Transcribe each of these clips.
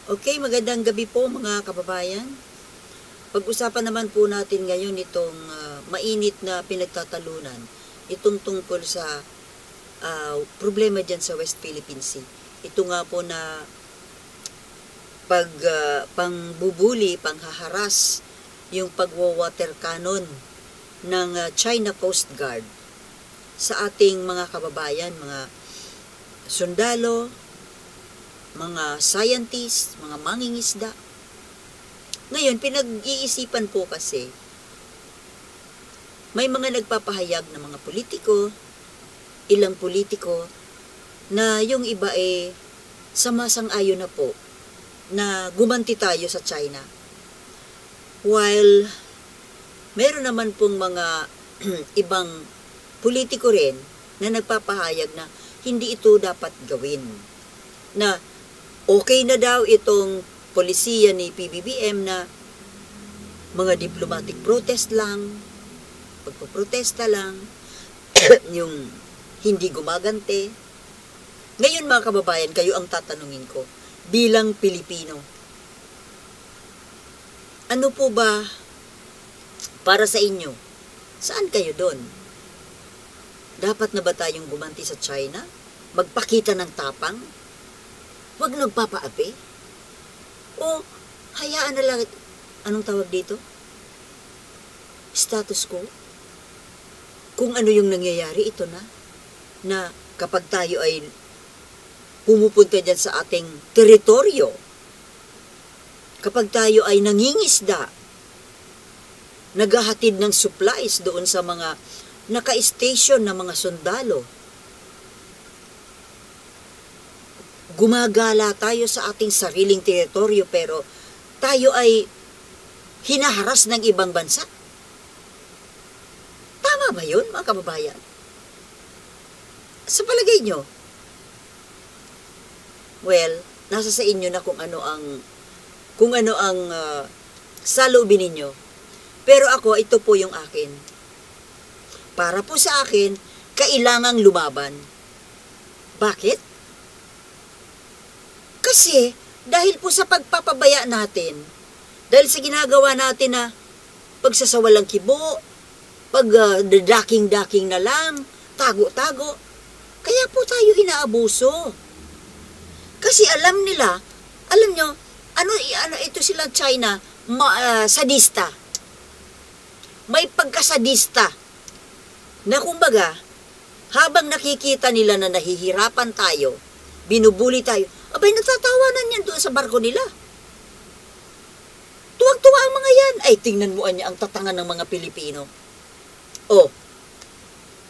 Okay, magandang gabi po mga kababayan. Pag-usapan naman po natin ngayon itong mainit na pinagtatalunan, itong tungkol sa problema dyan sa West Philippine Sea. Ito nga po na pangbubuli, panghaharas, yung pagwa-water cannon ng China Coast Guard sa ating mga kababayan, mga sundalo, mga scientists, mga mangingisda. Ngayon, pinag-iisipan po kasi, may mga nagpapahayag ng mga politiko, ilang politiko, na yung iba samasang-ayon na po na gumanti tayo sa China. While meron naman pong mga ibang politiko rin na nagpapahayag na hindi ito dapat gawin. Na okay na daw itong polisiya ni PBBM na mga diplomatic protest lang, pagpaprotesta lang, yung hindi gumagante. Ngayon mga kababayan, kayo ang tatanungin ko, bilang Pilipino, ano po ba para sa inyo? Saan kayo doon? Dapat na ba tayong gumanti sa China? Magpakita ng tapang? Huwag nagpapaapi? O hayaan na lang, anong tawag dito? Status quo? Kung ano yung nangyayari, ito na. Na kapag tayo ay pumupunta dyan sa ating teritoryo, kapag tayo ay nangingisda, naghahatid ng supplies doon sa mga naka-station na mga sundalo, gumagala tayo sa ating sariling teritoryo pero tayo ay hinaharas ng ibang bansa. Tama ba yun, mga kababayan? Sa palagay nyo? Well, nasa sa inyo na kung ano ang saloobin ninyo. Pero ako, ito po yung akin. Para po sa akin, kailangang lumaban. Bakit? Kasi, dahil po sa pagpapabaya natin, dahil sa ginagawa natin na pagsasawalang kibo, daking-daking na lang, tago-tago, kaya po tayo inaabuso. Kasi alam nyo, ano ito silang China, sadista. May pagkasadista, na kumbaga, habang nakikita nila na nahihirapan tayo, binubuli tayo, abay, natatawanan yan doon sa barko nila. Tuwag-tuwa ang mga yan. Ay, tingnan mo niya ang tatangan ng mga Pilipino. Oh,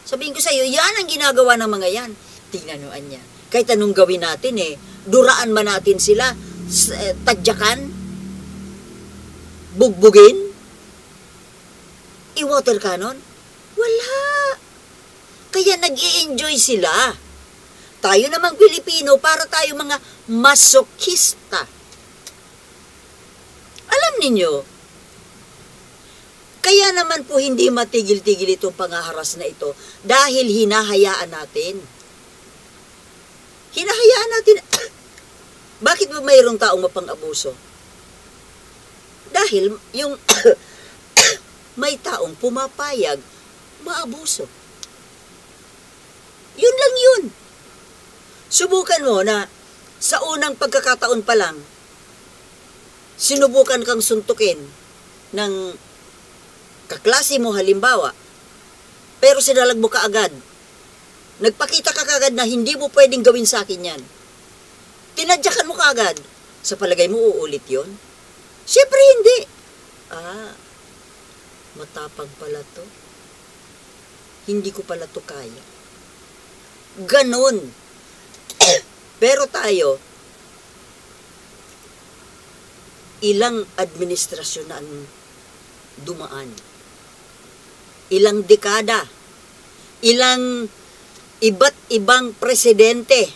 sabihin ko sa iyo, yan ang ginagawa ng mga yan. Tingnan mo niya. Kahit anong gawin natin duraan man natin sila, tadyakan, bugbugin, i-water cannon, wala. Kaya nag-i-enjoy sila. Tayo namang Pilipino, para tayo mga masokista. Alam ninyo, kaya naman po hindi matigil-tigil itong pangaharas na ito dahil hinahayaan natin. Hinahayaan natin. Bakit ba mayroong taong mapang-abuso? Dahil yung may taong pumapayag, maabuso. Yun lang yun. Subukan mo na sa unang pagkakataon pa lang, sinubukan kang suntukin ng kaklase mo halimbawa, pero sinalag mo kaagad. Nagpakita ka kaagad na hindi mo pwedeng gawin sa akin yan. Tinadyakan mo kaagad. Sa palagay mo, uulit yon? Siyempre hindi. Matapang pala to. Hindi ko pala to kaya. Ganon. Pero tayo, ilang administrasyon na ang dumaan. Ilang dekada. Ilang iba't ibang presidente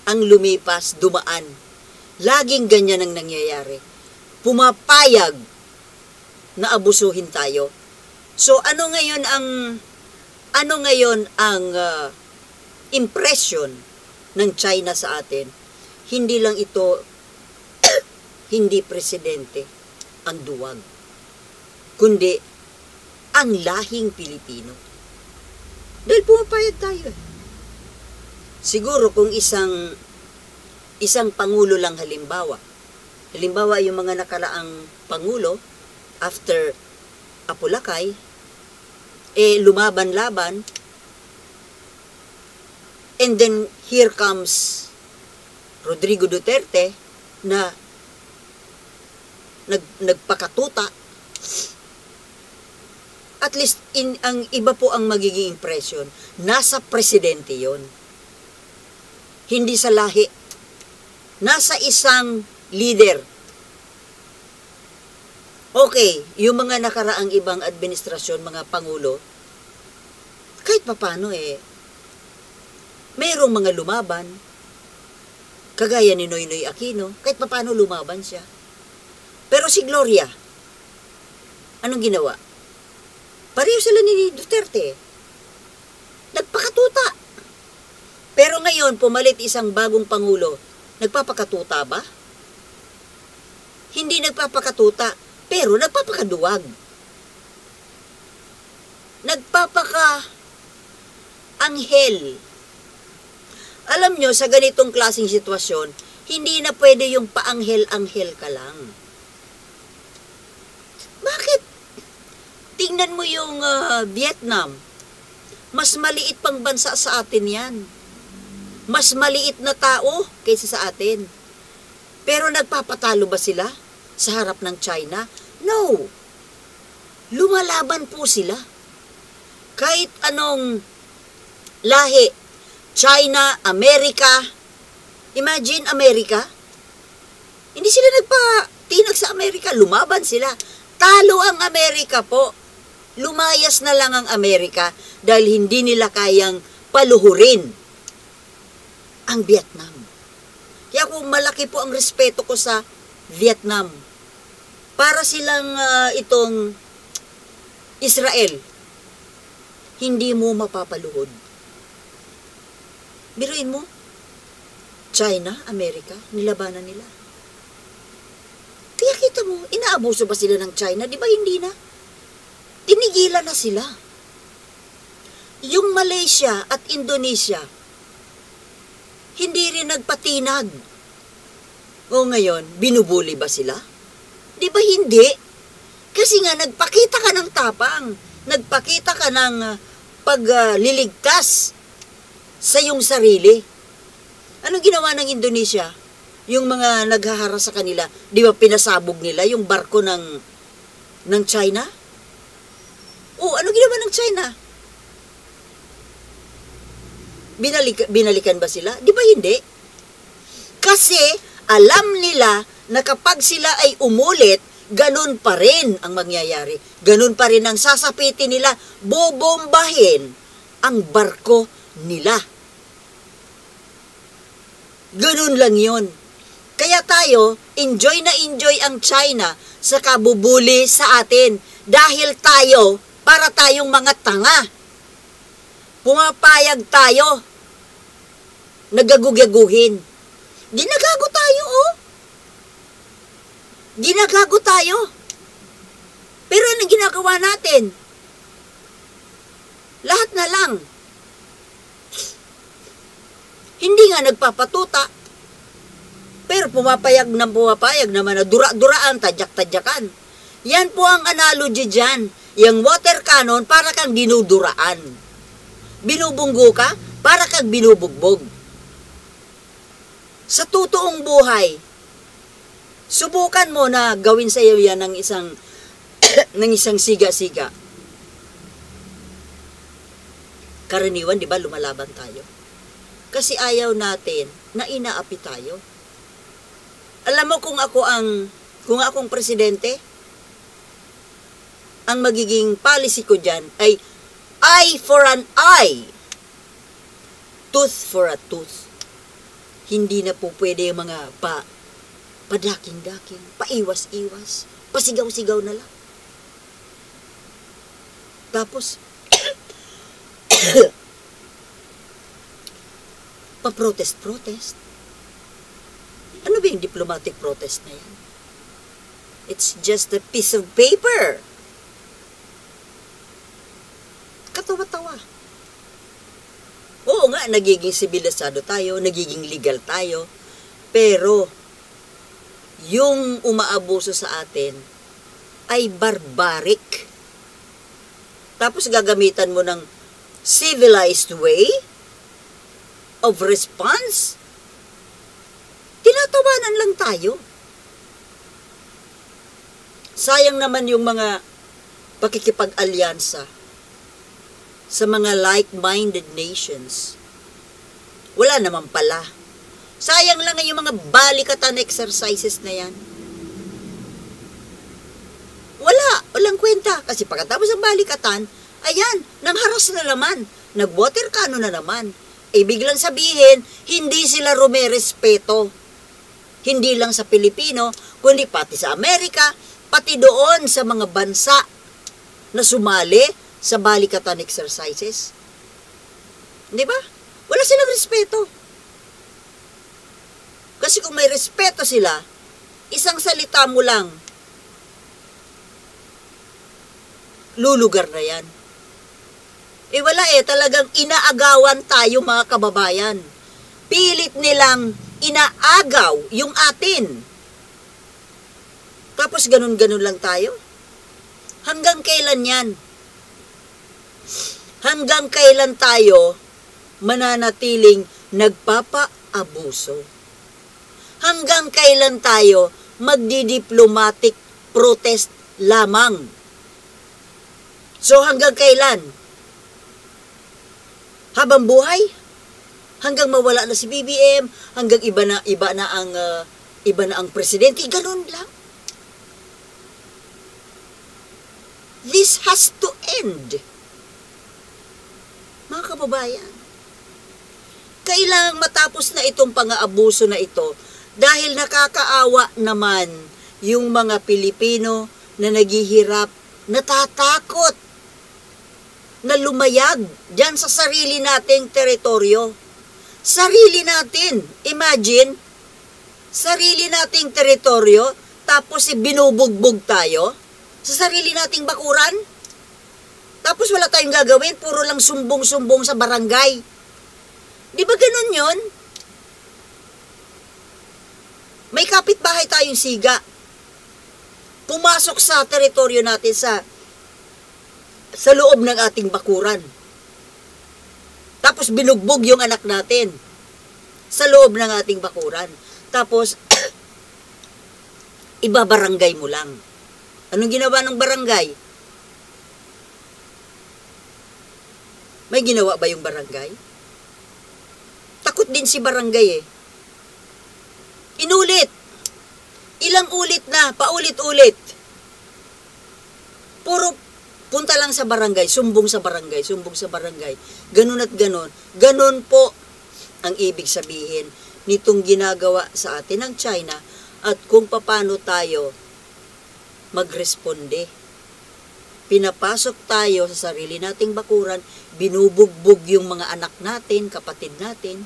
ang lumipas, dumaan. Laging ganyan ang nangyayari. Pumapayag na abusuhin tayo. So, ano ngayon ang impression ng China sa atin? hindi lang ito, hindi presidente ang duwag, kundi ang lahing Pilipino. Dahil pumapayag tayo. Siguro kung isang pangulo lang halimbawa yung mga nakaraang pangulo after Apulakay, lumaban-laban, and then here comes Rodrigo Duterte na nagpakatuta. At least ang iba po ang magiging impression, nasa presidente yon, hindi sa lahi, nasa isang leader. Okay, yung mga nakaraang ibang administrasyon, mga pangulo, kahit papano mayroong mga lumaban, kagaya ni Noynoy Aquino, kahit papano lumaban siya. Pero si Gloria, anong ginawa? Pareho sila ni Duterte. Nagpakatuta. Pero ngayon, pumalit isang bagong pangulo, nagpapakatuta ba? Hindi nagpapakatuta, pero nagpapakaduwag. Nagpapaka-anghel. Alam nyo, sa ganitong klaseng sitwasyon, hindi na pwede yung paanghel-anghel ka lang. Bakit? Tingnan mo yung Vietnam. Mas maliit pang bansa sa atin yan. Mas maliit na tao kaysa sa atin. Pero nagpapatalo ba sila sa harap ng China? No. Lumalaban po sila. Kahit anong lahi, China, Amerika. Imagine Amerika. Hindi sila nagpatinag sa Amerika. Lumaban sila. Talo ang Amerika po. Lumayas na lang ang Amerika dahil hindi nila kayang paluhurin ang Vietnam. Kaya kung malaki po ang respeto ko sa Vietnam, para silang itong Israel, hindi mo mapapaluhod. Biruin mo, China, Amerika, nilabanan nila. Kaya kita mo, inaabuso ba sila ng China? Di ba hindi na? Tinigilan na sila. Yung Malaysia at Indonesia, hindi rin nagpatinag. O ngayon, binubuli ba sila? Di ba hindi? Kasi nga, nagpakita ka ng tapang. Nagpakita ka ng pagliligtas sa iyong sarili. Anong ginawa ng Indonesia? Yung mga naghahara sa kanila, di ba pinasabog nila yung barko ng China? O, ano ginawa ng China? Binalikan ba sila? Di ba hindi? Kasi alam nila na kapag sila ay umulit, ganun pa rin ang mangyayari. Ganun pa rin ang sasapitin nila, bobombahin ang barko nila. Ganun lang yon. Kaya tayo, enjoy na enjoy ang China sa kabubuli sa atin. Dahil tayo, para tayong mga tanga. Pumapayag tayo. Nagagugaguhin. Ginagago tayo, oh. Ginagago tayo. Pero anong ginagawa natin? Lahat na lang. Hindi nga nagpapatuta. Pero pumapayag naman na dura-duraan, tadyak-tadyakan. Yan po ang analogy dyan. Yung water cannon, para kang dinuduraan. Binubunggo ka, para kang binubugbog. Sa totoong buhay, subukan mo na gawin sa iyo yan ng isang ng isang siga-siga. Karaniwan, di ba, lumalaban tayo. Kasi ayaw natin na inaapi tayo. Alam mo kung akong presidente, ang magiging policy ko dyan ay eye for an eye, tooth for a tooth. Hindi na po pwede yung mga padaking-daking, paiwas-iwas, pasigaw-sigaw na lang. Tapos, paprotest-protest. Ano ba yung diplomatic protest na yan? It's just a piece of paper. Katawa-tawa. Oo nga, nagiging sibilisado tayo, nagiging legal tayo, pero yung umaabuso sa atin ay barbaric. Tapos gagamitan mo ng civilized way of response. Tinatawanan lang tayo. Sayang naman yung mga pakikipag-alyansa sa mga like-minded nations. Wala naman pala. Sayang lang yung mga balikatan exercises na yan. Walang kwenta. Kasi pagkatapos ng balikatan, ayan, nangharas na naman. Nag-water cannon na naman. Biglang sabihin, hindi sila rumerespeto. Hindi lang sa Pilipino, kundi pati sa Amerika, pati doon sa mga bansa na sumali sa balikatan exercises. Di ba? Wala silang respeto. Kasi kung may respeto sila, isang salita mo lang, lulugar na yan. Wala talagang inaagawan tayo mga kababayan. Pilit nilang inaagaw yung atin. Tapos ganun-ganun lang tayo. Hanggang kailan yan? Hanggang kailan tayo mananatiling nagpapaabuso? Hanggang kailan tayo magdi-diplomatic protest lamang? So hanggang kailan? Habang buhay? Hanggang mawala na si BBM, hanggang iba na ang presidente, ganun lang. This has to end. Mga kababayan, kailangang matapos na itong pang-aabuso na ito dahil nakakaawa naman yung mga Pilipino na naghihirap, natatakot na lumayag dyan sa sarili nating teritoryo. Sarili natin. Imagine, sarili nating teritoryo, tapos binubugbog tayo sa sarili nating bakuran. Tapos wala tayong gagawin, puro lang sumbong-sumbong sa barangay. Di ba ganun yun? May kapitbahay tayong siga. Pumasok sa teritoryo natin sa loob ng ating bakuran. Tapos binugbog yung anak natin sa loob ng ating bakuran. Tapos, ibabarangay mo lang. Anong ginawa ng barangay? May ginawa ba yung barangay? Takot din si barangay Inulit. Ilang ulit na, paulit-ulit. Puro punta lang sa barangay, sumbong sa barangay, sumbong sa barangay. Ganun at ganun. Ganun po ang ibig sabihin nitong ginagawa sa atin ng China at kung paano tayo magresponde. Pinapasok tayo sa sarili nating bakuran, binubugbog yung mga anak natin, kapatid natin,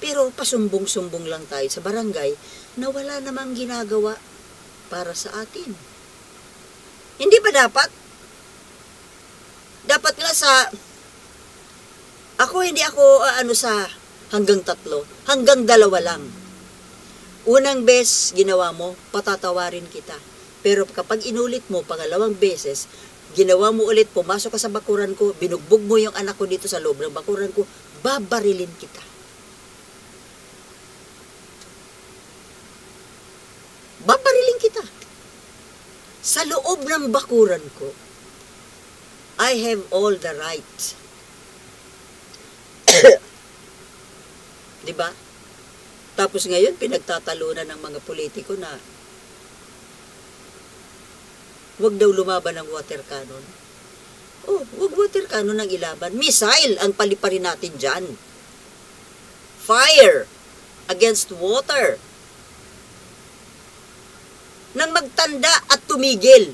pero pasumbong-sumbong lang tayo sa barangay na wala namang ginagawa para sa atin. Hindi ba dapat? Dapat nga hindi ako sa hanggang 3, hanggang 2 lang. Unang beses ginawa mo, patatawarin kita. Pero kapag inulit mo, pangalawang beses, ginawa mo ulit, pumasok ka sa bakuran ko, binugbog mo yung anak ko dito sa loob ng bakuran ko, babarilin kita. Babarilin kita. Sa loob ng bakuran ko, I have all the rights. Diba? Tapos ngayon, pinagtatalunan ng mga politiko na wag daw lumaban ng water cannon. Oh, wag water cannon ang ilaban. Missile ang paliparin natin dyan. Fire against water. Nang magtanda at tumigil.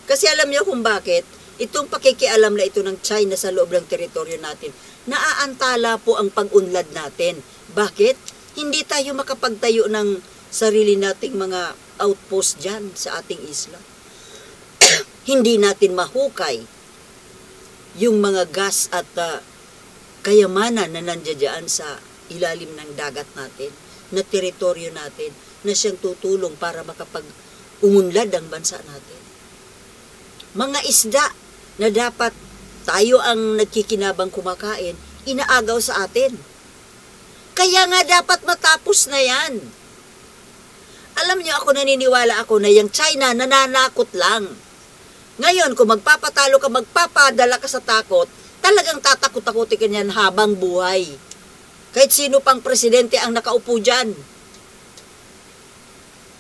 Kasi alam niyo kung bakit? Itong pakikialam na ito ng China sa loob ng teritoryo natin, naaantala po ang pag-unlad natin. Bakit? Hindi tayo makapagtayo ng sarili nating mga outpost dyan sa ating isla. Hindi natin mahukay yung mga gas at kayamanan na nandiyan sa ilalim ng dagat natin, na teritoryo natin, na siyang tutulong para makapag-umunlad ang bansa natin. Mga isda na dapat tayo ang nagkikinabang kumakain, inaagaw sa atin. Kaya nga dapat matapos na yan. Alam niyo, ako naniniwala ako na yung China nananakot lang. Ngayon, kung magpapatalo ka, magpapadala ka sa takot, talagang tatakot-takutin ka niyan habang buhay. Kahit sino pang presidente ang nakaupo dyan.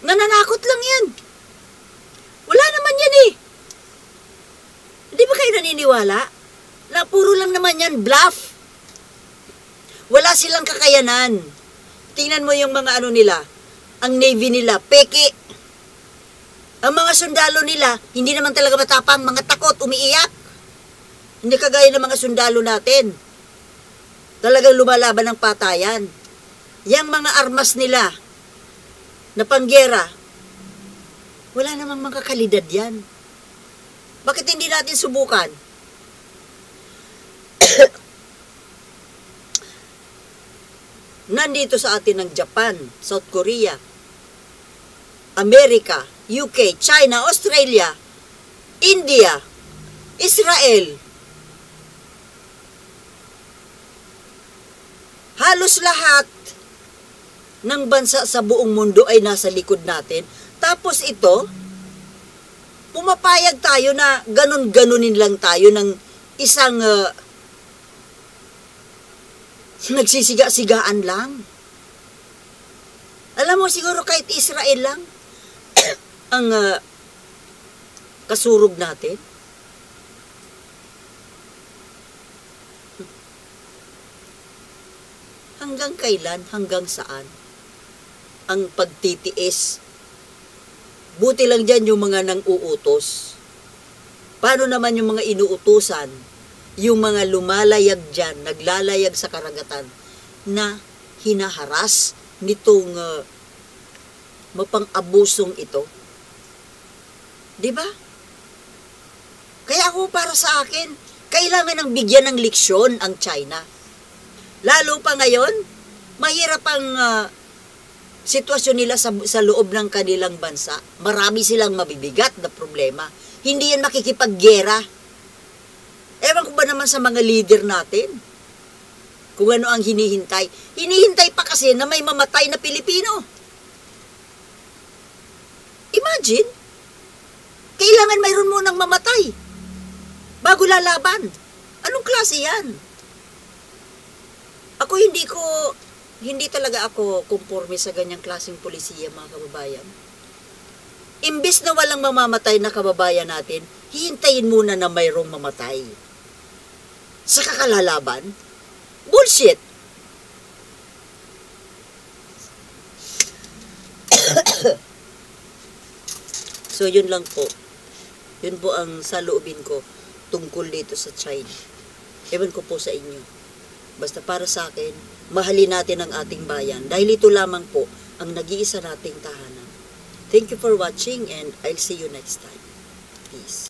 Nananakot lang yan. Wala naman yan eh. Di ba kayo naniniwala? Na puro lang naman yan bluff. Wala silang kakayanan. Tingnan mo yung mga ano nila, ang Navy nila, peke. Ang mga sundalo nila, hindi naman talaga matapang, mga takot, umiiyak. Hindi kagaya ng mga sundalo natin. Talagang lumalaban ng patayan. Yang mga armas nila, na panggera, wala namang mga kalidad yan. Bakit hindi natin subukan? Nandito sa atin ng Japan, South Korea, Amerika, UK, China, Australia, India, Israel. Halos lahat ng bansa sa buong mundo ay nasa likod natin. Tapos ito, pumapayag tayo na ganun-ganunin lang tayo ng isang nagsisiga-sigaan lang. Alam mo, siguro kahit Israel lang ang kasurog natin. Hanggang kailan, hanggang saan ang pagtitiis? Buti lang dyan yung mga nang-uutos. Paano naman yung mga inuutusan? Yung mga lumalayag dyan, naglalayag sa karagatan, na hinaharas nitong mapang-abusong ito. Diba? Kaya ako, para sa akin, kailangan ng bigyan ng leksyon ang China. Lalo pa ngayon, mahirap ang sitwasyon nila sa loob ng kanilang bansa. Marami silang mabibigat na problema. Hindi yan makikipaggera. Ewan ko ba naman sa mga leader natin? Kung ano ang hinihintay. Hinihintay pa kasi na may mamatay na Pilipino. Imagine, kailangan mayroon munang mamatay bago lalaban. Anong klase yan? Ako hindi talaga ako conforme sa ganyang klaseng polisiya, mga kababayan. Imbis na walang mamamatay na kababayan natin, hihintayin muna na mayroong mamatay. Sa kakalalaban? Bullshit! So, yun lang po. Yun po ang saloobin ko tungkol dito sa China. Ewan ko po sa inyo. Basta para sa akin, mahalin natin ang ating bayan dahil ito lamang po ang nag-iisa nating tahanan. Thank you for watching and I'll see you next time. Peace.